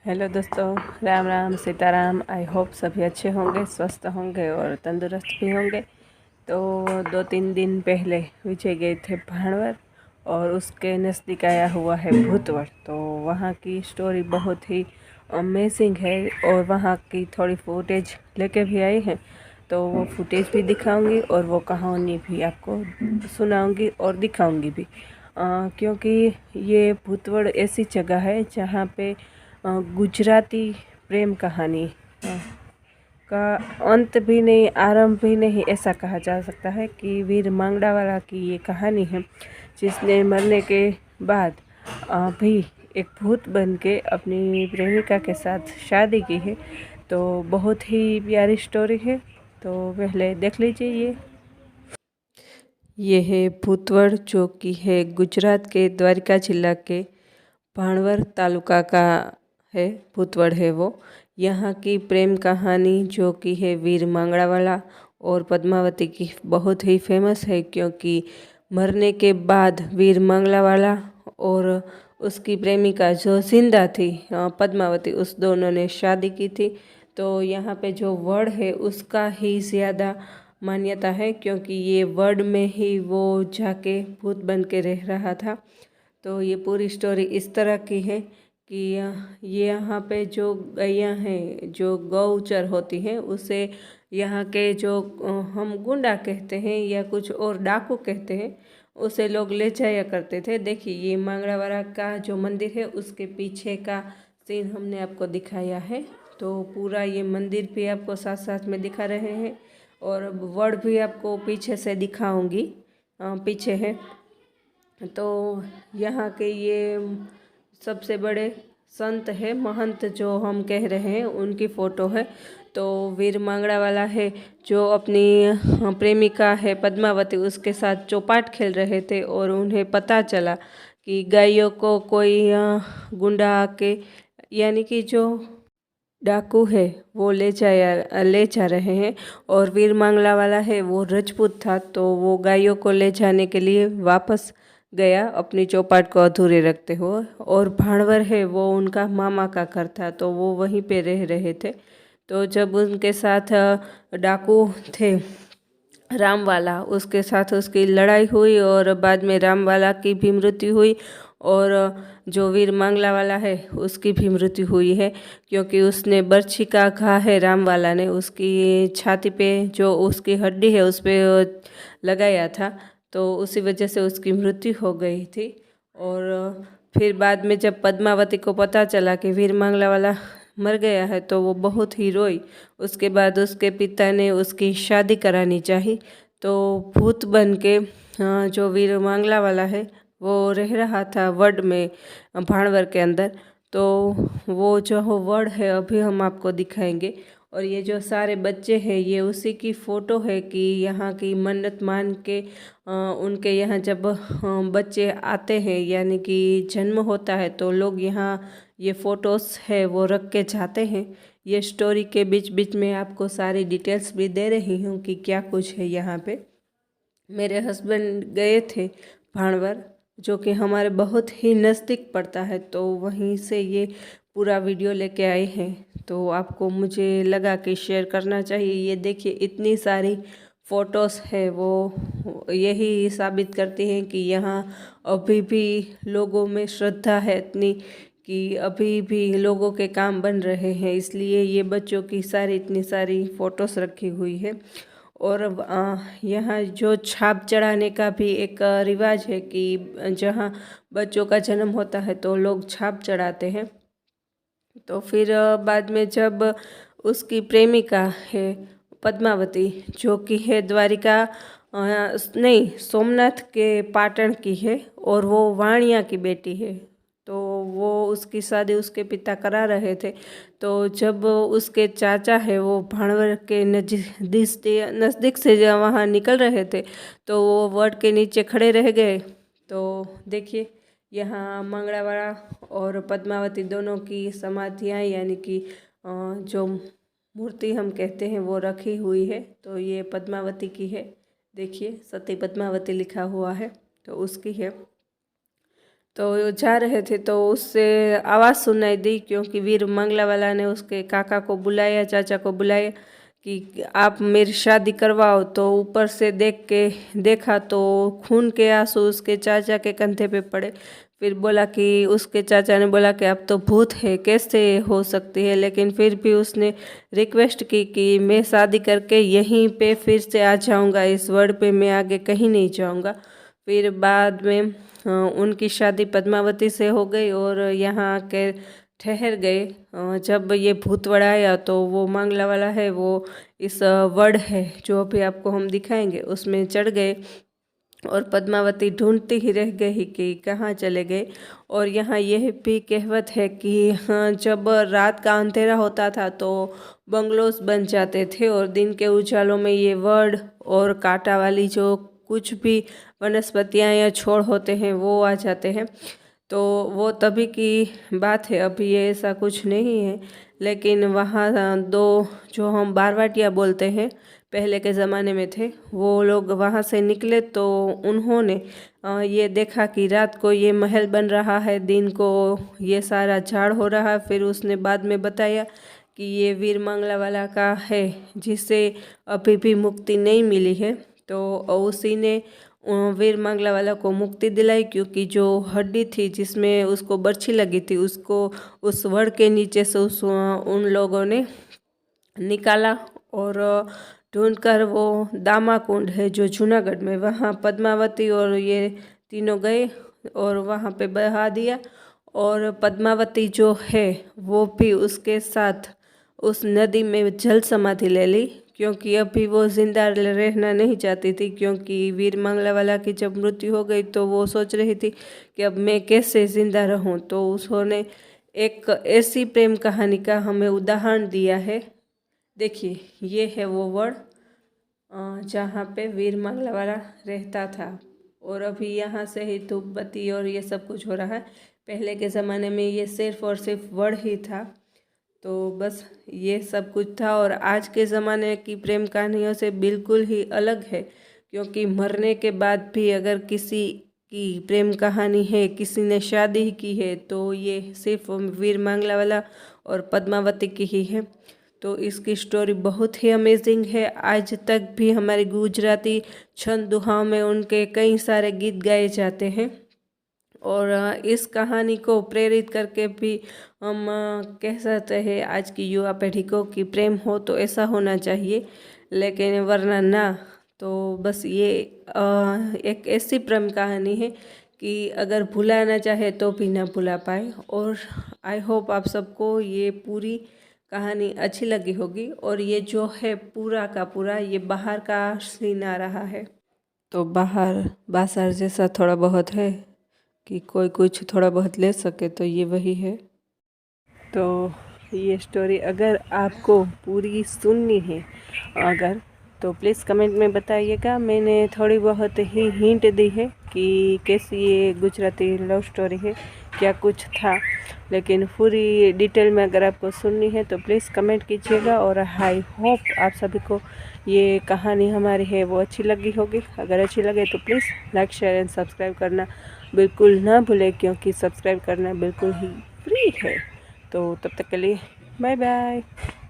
Hello दोस्तों, Ram Ram Sitaram. I hope सभी अच्छे होंगे, स्वस्थ होंगे और तंदुरुस्त भी होंगे। तो 2-3 दिन पहले विजय गए थे भाणवर और उसके नज़दीक आया हुआ है भूतवड़। तो वहाँ की स्टोरी बहुत ही अमेजिंग है और वहाँ की थोड़ी फुटेज लेके भी आई हैं। तो वो फुटेज भी दिखाऊंगी और वो कहानी भी आपको सुनाऊंगी और दिखाऊंगी भी। क्योंकि ये भूतवड़ ऐसी जगह है जहाँ पे गुजराती प्रेम कहानी का अंत भी नहीं, आरंभ भी नहीं, ऐसा कहा जा सकता है कि वीर मांगड़ावाला की ये कहानी है, जिसने मरने के बाद भी एक भूत बन के अपनी प्रेमिका के साथ शादी की है। तो बहुत ही प्यारी स्टोरी है। तो पहले देख लीजिए। ये है भूतवड़, जो कि है गुजरात के द्वारका जिला के भाणवर तालुका का है। भूतवड़ है वो। यहाँ की प्रेम कहानी जो कि है वीर मांगड़ावाला और पद्मावती की बहुत ही फेमस है, क्योंकि मरने के बाद वीर मांगड़ावाला और उसकी प्रेमिका जो जिंदा थी पद्मावती, उस दोनों ने शादी की थी। तो यहाँ पे जो वड़ है उसका ही ज़्यादा मान्यता है, क्योंकि ये वड़ में ही वो जाके भूत बन के रह रहा था। तो ये पूरी स्टोरी इस तरह की है कि ये यहाँ पे जो गैया हैं, जो गौचर होती हैं, उसे यहाँ के जो हम गुंडा कहते हैं या कुछ और डाकू कहते हैं, उसे लोग ले जाया करते थे। देखिए, ये मांगड़ावाला का जो मंदिर है उसके पीछे का सीन हमने आपको दिखाया है। तो पूरा ये मंदिर भी आपको साथ साथ में दिखा रहे हैं और वड़ भी आपको पीछे से दिखाऊंगी। पीछे है। तो यहाँ के ये सबसे बड़े संत है, महंत जो हम कह रहे हैं, उनकी फ़ोटो है। तो वीर मांगड़ावाला है जो अपनी प्रेमिका है पद्मावती, उसके साथ चौपाट खेल रहे थे और उन्हें पता चला कि गायों को कोई गुंडा आके, यानी कि जो डाकू है, वो ले जा रहे हैं। और वीर मांगला वाला है वो राजपूत था, तो वो गायों को ले जाने के लिए वापस गया अपनी चौपाट को अधूरे रखते हुए। और भाणवर है वो उनका मामा का घर था, तो वो वहीं पे रह रहे थे। तो जब उनके साथ डाकू थे रामवाला, उसके साथ उसकी लड़ाई हुई और बाद में रामवाला की भी मृत्यु हुई और जो वीर मांगला वाला है उसकी भी मृत्यु हुई है, क्योंकि उसने बर्छी का घा है रामवाला ने उसकी छाती पे, जो उसकी हड्डी है उस पर लगाया था, तो उसी वजह से उसकी मृत्यु हो गई थी। और फिर बाद में जब पद्मावती को पता चला कि वीर मांगला वाला मर गया है, तो वो बहुत ही रोई। उसके बाद उसके पिता ने उसकी शादी करानी चाहिए। तो भूत बन के जो वीर मांगला वाला है वो रह रहा था वड में, भाणवर के अंदर। तो वो जो वड है अभी हम आपको दिखाएंगे। और ये जो सारे बच्चे हैं ये उसी की फ़ोटो है कि यहाँ की मन्नत मान के उनके यहाँ जब बच्चे आते हैं, यानी कि जन्म होता है, तो लोग यहाँ ये फ़ोटोज़ है वो रख के जाते हैं। ये स्टोरी के बीच बीच में आपको सारी डिटेल्स भी दे रही हूँ कि क्या कुछ है यहाँ पे। मेरे हस्बैंड गए थे भाणवर, जो कि हमारे बहुत ही नज़दीक पड़ता है, तो वहीं से ये पूरा वीडियो लेके आए हैं। तो आपको मुझे लगा कि शेयर करना चाहिए। ये देखिए, इतनी सारी फ़ोटोज़ है वो यही साबित करती हैं कि यहाँ अभी भी लोगों में श्रद्धा है इतनी कि अभी भी लोगों के काम बन रहे हैं, इसलिए ये बच्चों की सारी इतनी सारी फ़ोटोज़ रखी हुई है। और यहाँ जो छाप चढ़ाने का भी एक रिवाज है कि जहाँ बच्चों का जन्म होता है तो लोग छाप चढ़ाते हैं। तो फिर बाद में जब उसकी प्रेमिका है पद्मावती, जो कि है द्वारिका नहीं, सोमनाथ के पाटन की है और वो वाणिया की बेटी है, तो वो उसकी शादी उसके पिता करा रहे थे। तो जब उसके चाचा है वो भाणवर के नज़दीक से जब वहाँ निकल रहे थे, तो वो वट के नीचे खड़े रह गए। तो देखिए, यहाँ मंगड़ावाला और पद्मावती दोनों की समाधियाँ, यानी कि जो मूर्ति हम कहते हैं वो रखी हुई है। तो ये पद्मावती की है, देखिए सती पद्मावती लिखा हुआ है, तो उसकी है। तो जा रहे थे तो उससे आवाज़ सुनाई दी, क्योंकि वीर मंगलावाला ने उसके काका को बुलाया, चाचा को बुलाया कि आप मेरी शादी करवाओ। तो ऊपर से देखा तो खून के आंसू उसके चाचा के कंधे पे पड़े। फिर बोला कि उसके चाचा ने बोला कि अब तो भूत है, कैसे हो सकती है, लेकिन फिर भी उसने रिक्वेस्ट की कि मैं शादी करके यहीं पे फिर से आ जाऊंगा, इस वर्ल्ड पे मैं आगे कहीं नहीं जाऊंगा। फिर बाद में उनकी शादी पद्मावती से हो गई और यहाँ आके ठहर गए। जब ये भूतवड़ आया तो वो मंगला वाला है, वो इस वड़ है जो अभी आपको हम दिखाएंगे उसमें चढ़ गए और पद्मावती ढूंढती ही रह गई कि कहाँ चले गए। और यहाँ यह भी कहावत है कि हाँ, जब रात का अंधेरा होता था तो बंगलोज बन जाते थे और दिन के उजालों में ये वड़ और कांटा वाली जो कुछ भी वनस्पतियाँ या छोड़ होते हैं वो आ जाते हैं। तो वो तभी की बात है, अभी ये ऐसा कुछ नहीं है। लेकिन वहाँ दो जो हम बारवाटिया बोलते हैं, पहले के ज़माने में थे, वो लोग वहाँ से निकले तो उन्होंने ये देखा कि रात को ये महल बन रहा है, दिन को ये सारा झाड़ हो रहा है। फिर उसने बाद में बताया कि ये वीर मंगला वाला का है, जिसे अभी भी मुक्ति नहीं मिली है। तो उसी ने वीर मंगला वाला को मुक्ति दिलाई, क्योंकि जो हड्डी थी जिसमें उसको बर्छी लगी थी उसको उस वड़ के नीचे से उन लोगों ने निकाला और ढूंढकर वो दामा कुंड है जो जूनागढ़ में, वहाँ पद्मावती और ये तीनों गए और वहाँ पे बहा दिया। और पद्मावती जो है वो भी उसके साथ उस नदी में जल समाधि ले ली, क्योंकि अभी वो जिंदा रहना नहीं चाहती थी। क्योंकि वीर मंगला वाला की जब मृत्यु हो गई तो वो सोच रही थी कि अब मैं कैसे जिंदा रहूं। तो उसने एक ऐसी प्रेम कहानी का हमें उदाहरण दिया है। देखिए, ये है वो वड़ जहाँ पे वीर मंगला वाला रहता था। और अभी यहाँ से ही धूप बत्ती और ये सब कुछ हो रहा है। पहले के ज़माने में ये सिर्फ और सिर्फ वड़ ही था। तो बस ये सब कुछ था। और आज के ज़माने की प्रेम कहानियों से बिल्कुल ही अलग है, क्योंकि मरने के बाद भी अगर किसी की प्रेम कहानी है, किसी ने शादी की है, तो ये सिर्फ वीर मंगला वाला और पद्मावती की ही है। तो इसकी स्टोरी बहुत ही अमेजिंग है। आज तक भी हमारी गुजराती छंद दुहाओं में उनके कई सारे गीत गाए जाते हैं। और इस कहानी को प्रेरित करके भी हम कह सकते हैं आज की युवा पीढ़ी को कि प्रेम हो तो ऐसा होना चाहिए, लेकिन वरना ना। तो बस ये एक ऐसी प्रेम कहानी है कि अगर भुलाना चाहे तो भी ना भुला पाए। और आई होप आप सबको ये पूरी कहानी अच्छी लगी होगी। और ये जो है पूरा का पूरा ये बाहर का सीन आ रहा है, तो बाहर बाजार जैसा थोड़ा बहुत है कि कोई कुछ थोड़ा बहुत ले सके, तो ये वही है। तो ये स्टोरी अगर आपको पूरी सुननी है अगर, तो प्लीज़ कमेंट में बताइएगा। मैंने थोड़ी बहुत ही हिंट दी है कि कैसी ये गुजराती लव स्टोरी है, क्या कुछ था। लेकिन पूरी डिटेल में अगर आपको सुननी है तो प्लीज़ कमेंट कीजिएगा। और आई होप आप सभी को ये कहानी हमारी है वो अच्छी लगी होगी। अगर अच्छी लगे तो please like share and subscribe करना बिल्कुल ना भूलें, क्योंकि सब्सक्राइब करना बिल्कुल ही फ्री है। तो तब तक के लिए बाय बाय।